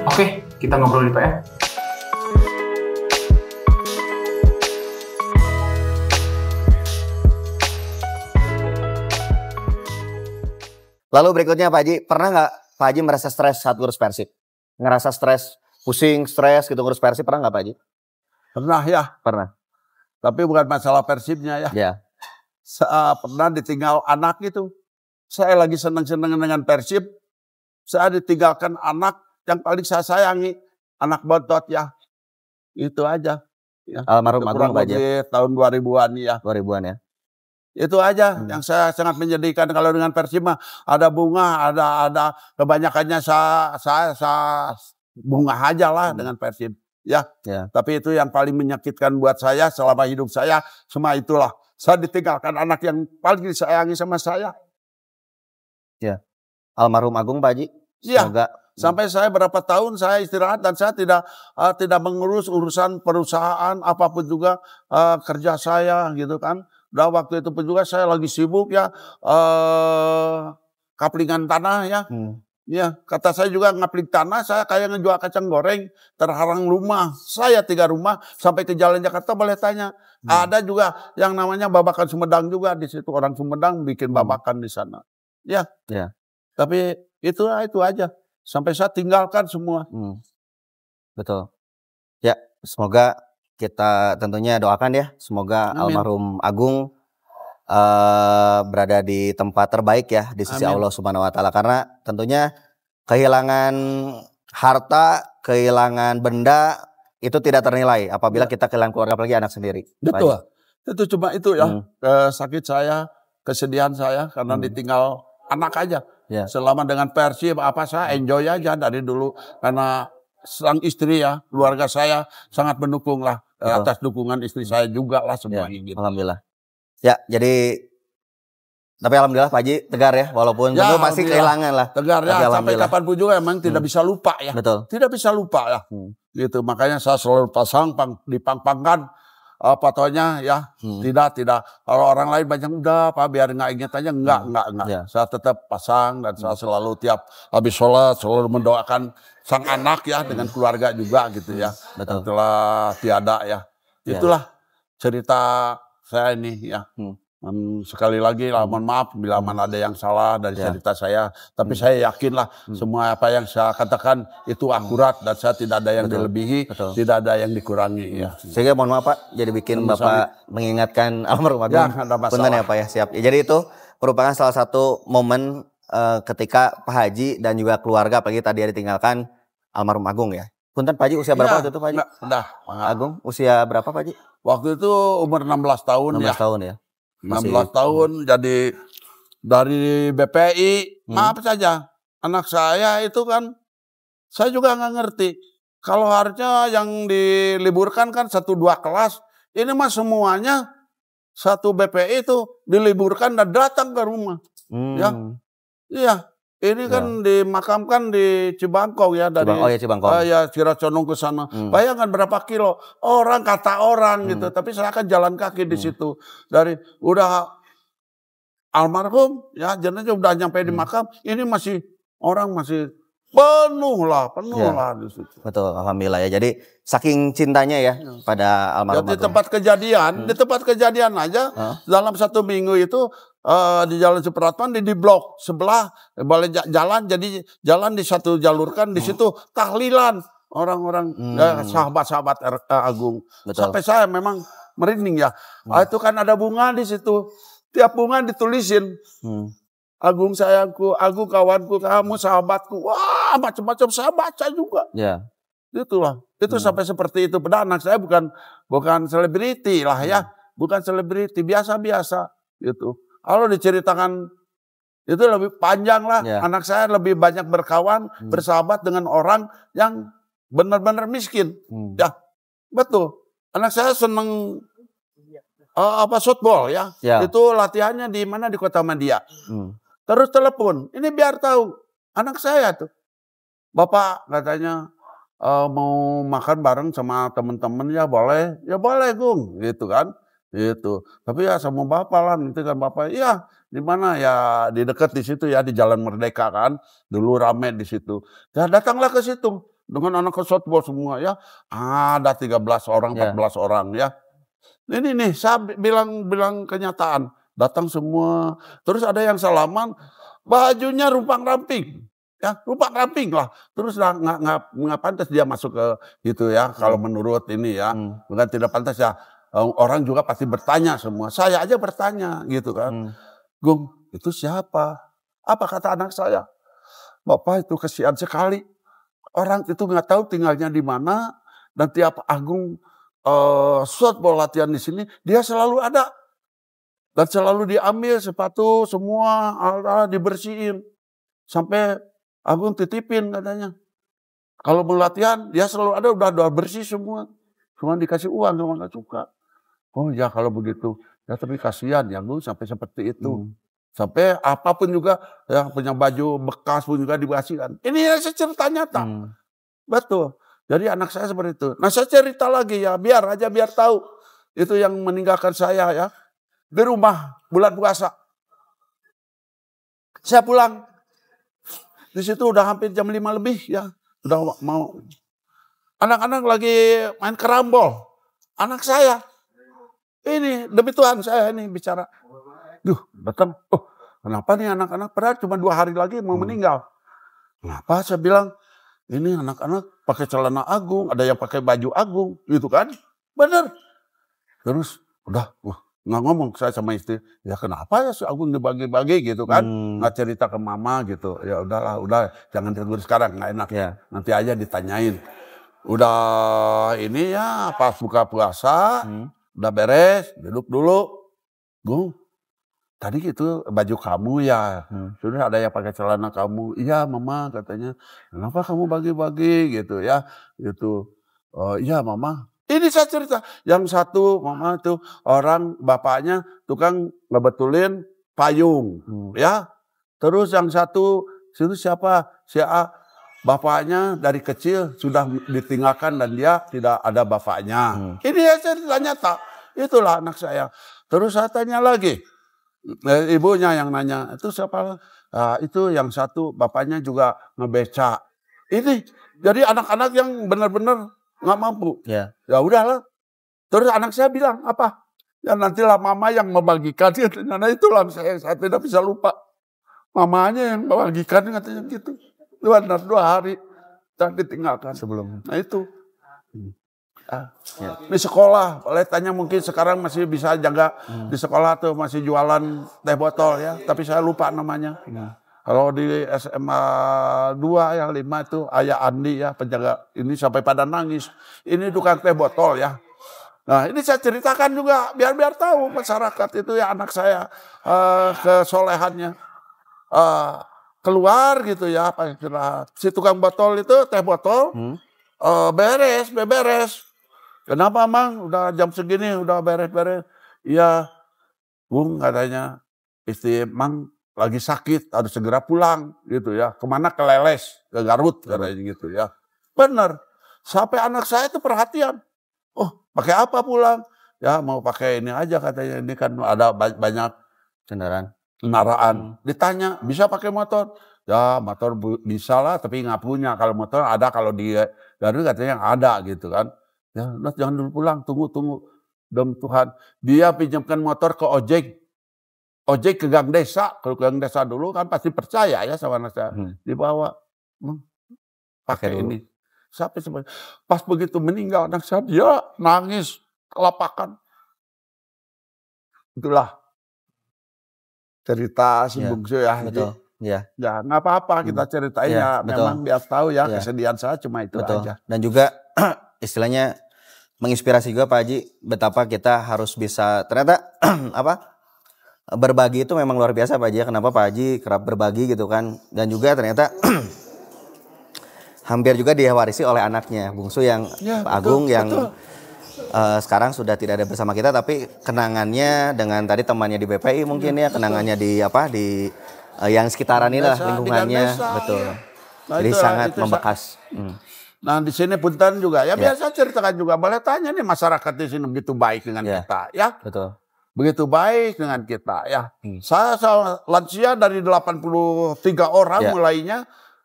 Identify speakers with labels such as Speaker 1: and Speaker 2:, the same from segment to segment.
Speaker 1: Oke, kita ngobrol di Pak ya.
Speaker 2: Lalu berikutnya Pak Haji, pernah nggak Pak Haji merasa stres saat ngurus Persib? Ngerasa stres, pusing, stres gitu ngurus Persib, pernah nggak Pak Haji?
Speaker 3: Pernah ya.
Speaker 2: Pernah.
Speaker 3: Tapi bukan masalah Persibnya ya.
Speaker 2: Ya.
Speaker 3: Pernah ditinggal anak itu. Saya lagi senang-senang dengan Persib. Saya ditinggalkan anak yang paling saya sayangi. Anak bontot ya. Itu aja. Ya.
Speaker 2: Almarhum Agung Pak Haji.
Speaker 3: Tahun 2000-an ya.
Speaker 2: 2000-an ya.
Speaker 3: Itu aja yang saya sangat menyedihkan. Kalau dengan Persib mah ada bunga, ada kebanyakannya saya bunga aja lah dengan Persib. Ya. Tapi itu yang paling menyakitkan buat saya selama hidup saya. Semua itulah. Saya ditinggalkan anak yang paling disayangi sama saya.
Speaker 2: Ya. Almarhum Agung Pak Haji.
Speaker 3: Iya. Sampai saya berapa tahun saya istirahat dan saya tidak mengurus urusan perusahaan apapun juga kerja saya gitu kan. Dan waktu itu pun juga saya lagi sibuk ya kaplingan tanah ya. Ya, kata saya juga ngapling tanah, saya kayak ngejual kacang goreng, terhalang rumah. Saya 3 rumah sampai ke Jalan Jakarta boleh tanya. Ada juga yang namanya Babakan Sumedang juga di situ, orang Sumedang bikin babakan di sana. Ya. Tapi itu aja. Sampai saya tinggalkan semua.
Speaker 2: Betul. Ya, semoga kita tentunya doakan ya, semoga
Speaker 3: Amin.
Speaker 2: Almarhum Agung berada di tempat terbaik ya di sisi
Speaker 3: Amin.
Speaker 2: Allah Subhanahu Wa Taala, karena tentunya kehilangan harta, kehilangan benda itu tidak ternilai apabila kita kehilangan keluarga, apalagi anak sendiri.
Speaker 3: Betul. Itu cuma itu ya, sakit saya, kesedihan saya karena ditinggal anak aja. Selama dengan Persib apa saya enjoy aja dari dulu, karena sang istri ya, keluarga saya sangat mendukung lah. Atas dukungan istri saya juga lah semua gitu.
Speaker 2: Alhamdulillah. Ya, jadi tapi alhamdulillah Pak Haji tegar ya, walaupun tentu masih kehilangan lah.
Speaker 3: Tegar ya, sampai kapanpun juga emang tidak bisa lupa ya.
Speaker 2: Betul.
Speaker 3: Tidak bisa lupa ya. Gitu, makanya saya selalu pasang dipang-pangkan fotonya ya. Tidak. Kalau orang lain banyak udah Pak biar nggak ingat aja, enggak. Saya tetap pasang dan saya selalu tiap habis sholat selalu mendoakan sang anak ya dengan keluarga juga gitu ya. Setelah tiada ya. Itulah cerita saya ini ya. Sekali lagi mohon maaf bila mana ada yang salah dari cerita saya, tapi saya yakinlah semua apa yang saya katakan itu akurat dan saya tidak ada yang dilebihi, tidak ada yang dikurangi ya.
Speaker 2: Sehingga mohon maaf Pak, jadi bikin Bapak mengingatkan almarhum Agung. Punten ya Pak ya, siap. Jadi itu merupakan salah satu momen ketika Pak Haji dan juga keluarga apalagi tadi ditinggalkan almarhum Agung ya. Punten Pak Haji, usia berapa waktu itu Pak Haji? Agung usia berapa Pak Haji?
Speaker 3: Waktu itu umur 16 tahun
Speaker 2: 16 tahun ya.
Speaker 3: 16 tahun jadi dari BPI apa saja anak saya itu kan saya juga nggak ngerti kalau harusnya yang diliburkan kan 1-2 kelas, ini mah semuanya satu BPI itu diliburkan dan datang ke rumah. Iya ini kan dimakamkan di Cibangkong ya, dari
Speaker 2: Cibangkong.
Speaker 3: Ciracondong ke sana. Bayangkan berapa kilo kata orang gitu, tapi saya akan jalan kaki di situ. Dari udah almarhum ya jenazah udah nyampe di makam, ini orang masih penuh lah di situ.
Speaker 2: Betul, alhamdulillah ya. Jadi saking cintanya ya pada almarhum.
Speaker 3: Di tempat kejadian aja dalam 1 minggu itu di Jalan Supratman di blok sebelah boleh jalan, jadi jalan di satu jalurkan di situ tahlilan orang-orang sahabat-sahabat Agung. Sampai saya memang merinding ya. Itu kan ada bunga di situ. Tiap bunga ditulisin Agung sayangku, Agung kawanku, kamu sahabatku. Wah, macam-macam saya baca juga. Itulah. Itu sampai seperti itu. Padahal anak saya bukan selebriti lah ya. Bukan selebriti, biasa-biasa gitu. Kalau diceritakan itu lebih panjang lah. Anak saya lebih banyak berkawan, bersahabat dengan orang yang benar-benar miskin. Ya, betul. Anak saya seneng football ya. Itu latihannya di mana, di Kota Madia. Terus telepon, ini biar tahu anak saya tuh. Bapak katanya mau makan bareng sama teman-teman ya boleh. Ya boleh Gung, gitu kan. Itu. Tapi ya sama bapak lah, nanti kan bapak, ya di mana ya di dekat di situ ya di Jalan Merdeka kan, dulu rame di situ. Ya datanglah ke situ. dengan anak softball semua ya. Ada 13 orang, 14 orang ya. Ini nih saya bilang kenyataan. Datang semua. Terus ada yang salaman, bajunya rumpang-ramping. Ya, rumpang-ramping lah. Terus nggak pantas dia masuk ke itu ya. Kalau menurut ini ya. Bukan tidak pantas ya. Orang juga pasti bertanya semua. Saya aja bertanya gitu kan. Gung, itu siapa? Apa kata anak saya? Bapak itu kasihan sekali. Orang itu nggak tahu tinggalnya di mana. Dan tiap Agung softball latihan di sini, dia selalu ada. Dan selalu diambil sepatu semua dibersihin. Sampai Agung titipin katanya. Kalau mau latihan, dia selalu ada udah bersih semua. Cuma dikasih uang, cuma nggak suka. Oh ya kalau begitu. Ya tapi kasihan ya Gung sampai seperti itu. Sampai apapun juga yang punya baju bekas pun juga dikasihkan. Ini yang saya cerita nyata. Betul. Jadi anak saya seperti itu. Nah saya cerita lagi ya, biar tahu. Itu yang meninggalkan saya ya. Di rumah bulan puasa. Saya pulang. Di situ udah hampir jam 5 lebih ya. Udah mau. Anak-anak lagi main kerambol. Anak saya. Ini demi Tuhan saya ini bicara. Duh datang. Oh kenapa nih anak-anak padahal cuma 2 hari lagi mau meninggal. Kenapa saya bilang. Ini anak-anak pakai celana Agung, ada yang pakai baju Agung, gitu kan? Bener. Terus udah, nggak ngomong saya sama istri. Ya kenapa ya si Agung dibagi-bagi gitu kan? Nggak cerita ke mama gitu. Ya udahlah, udah jangan tegur sekarang, nggak enak. Ya. Nanti aja ditanyain. Udah ini ya pas buka puasa, udah beres, duduk dulu. Gung. Tadi itu baju kamu ya, sudah ada yang pakai celana kamu. Iya mama katanya, kenapa kamu bagi-bagi gitu ya, gitu. Oh iya mama. Ini saya cerita, yang satu mama itu orang bapaknya tukang ngebetulin payung, ya. Terus yang satu itu siapa? Si A, bapaknya dari kecil sudah ditinggalkan dan dia tidak ada bapaknya. Ini ya cerita nyata, itulah anak saya. Terus saya tanya lagi. Ibunya yang nanya, itu siapa? Itu yang satu bapaknya juga ngebeca. Ini jadi anak-anak yang benar-benar nggak mampu. Ya udahlah. Terus anak saya bilang apa? Ya nantilah mama yang membagikan. Nah itulah saya tidak bisa lupa. Mamanya yang membagikan katanya gitu. 2 hari tak ditinggalkan sebelum. Nah itu. Di sekolah, boleh tanya mungkin sekarang masih bisa jaga di sekolah tuh masih jualan teh botol ya, tapi saya lupa namanya. Kalau di SMA 2 yang 5 itu Ayah Andi ya penjaga ini sampai pada nangis. Ini tukang teh botol ya. Nah ini saya ceritakan juga biar tahu masyarakat itu ya anak saya kesolehannya keluar gitu ya. Si tukang botol itu teh botol beberes. Kenapa Mang? Udah jam segini udah beres-beres. Iya, Bung katanya istri Mang lagi sakit harus segera pulang gitu ya. Kemana? Ke Leles, ke Garut katanya gitu ya. Bener. Sampai anak saya itu perhatian. Oh pakai apa pulang? Ya mau pakai ini aja katanya. Ini kan ada banyak kendaraan. Ditanya bisa pakai motor? Ya motor bisa lah tapi nggak punya. Kalau motor ada kalau di Garut katanya yang ada gitu kan. Ya, jangan dulu pulang, tunggu. Demi Tuhan, dia pinjamkan motor ke ojek ke gang desa. Kalau ke gang desa dulu kan pasti percaya ya sama anak saya. Dibawa, pakai ini. Sampai pas begitu meninggal anak saya, dia nangis, kelapakan. Itulah cerita si bungsu ya.
Speaker 2: Betul. Ya
Speaker 3: nggak apa-apa kita ceritain ya. Memang biar tahu ya kesedihan saya cuma itu aja.
Speaker 2: Dan juga istilahnya menginspirasi juga Pak Haji betapa kita harus bisa ternyata berbagi itu memang luar biasa Pak Haji ya. Kenapa Pak Haji kerap berbagi gitu kan, dan juga ternyata hampir juga diwarisi oleh anaknya bungsu yang Pak Agung yang sekarang sudah tidak ada bersama kita, tapi kenangannya dengan tadi temannya di BPI mungkin ya, kenangannya di yang sekitaran inilah lingkungannya betul. Nah, jadi sangat membekas.
Speaker 3: Nah di sini punten juga ya biasa ceritakan juga, boleh tanya nih masyarakat di sini begitu baik dengan kita ya. Betul. Begitu baik dengan kita ya. Saya lansia dari 83 orang mulainya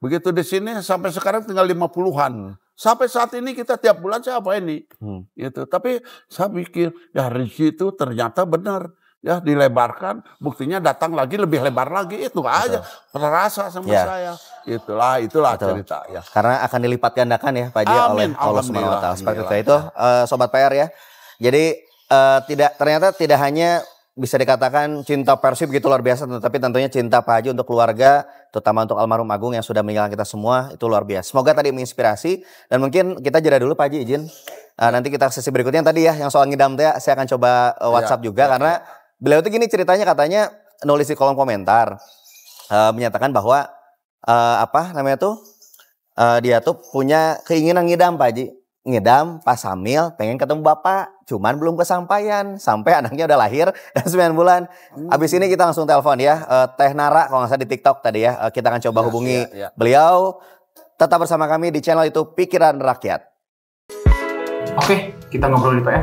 Speaker 3: Begitu di sini sampai sekarang tinggal 50-an. Sampai saat ini kita tiap bulan siapa ini? Gitu. Tapi saya pikir ya Rizky itu ternyata benar. Ya dilebarkan, buktinya datang lagi lebih lebar lagi, itu aja terasa sama saya. Itulah cerita ya.
Speaker 2: Karena akan dilipat gandakan ya Pak Haji oleh Allah Subhanahu wa taala. Seperti itu sobat PR ya. Jadi ternyata tidak hanya bisa dikatakan cinta Persib gitu luar biasa, tapi tentunya cinta Pak Haji untuk keluarga, terutama untuk almarhum Agung yang sudah meninggalkan kita semua, itu luar biasa. Semoga tadi menginspirasi, dan mungkin kita jeda dulu Pak Haji, izin. Nanti kita sesi berikutnya tadi ya, yang soal ngidam teh saya akan coba WhatsApp juga, karena beliau itu gini ceritanya, katanya nulis di kolom komentar, menyatakan bahwa dia tuh punya keinginan ngidam Pak Haji. Ngidam pas hamil pengen ketemu bapak, cuman belum kesampaian sampai anaknya udah lahir dan 9 bulan. Abis ini kita langsung telepon ya, Teh Nara kalau nggak salah di TikTok tadi ya, kita akan coba hubungi beliau. Tetap bersama kami di channel itu Pikiran Rakyat.
Speaker 1: Oke, kita ngobrol nih Pak ya.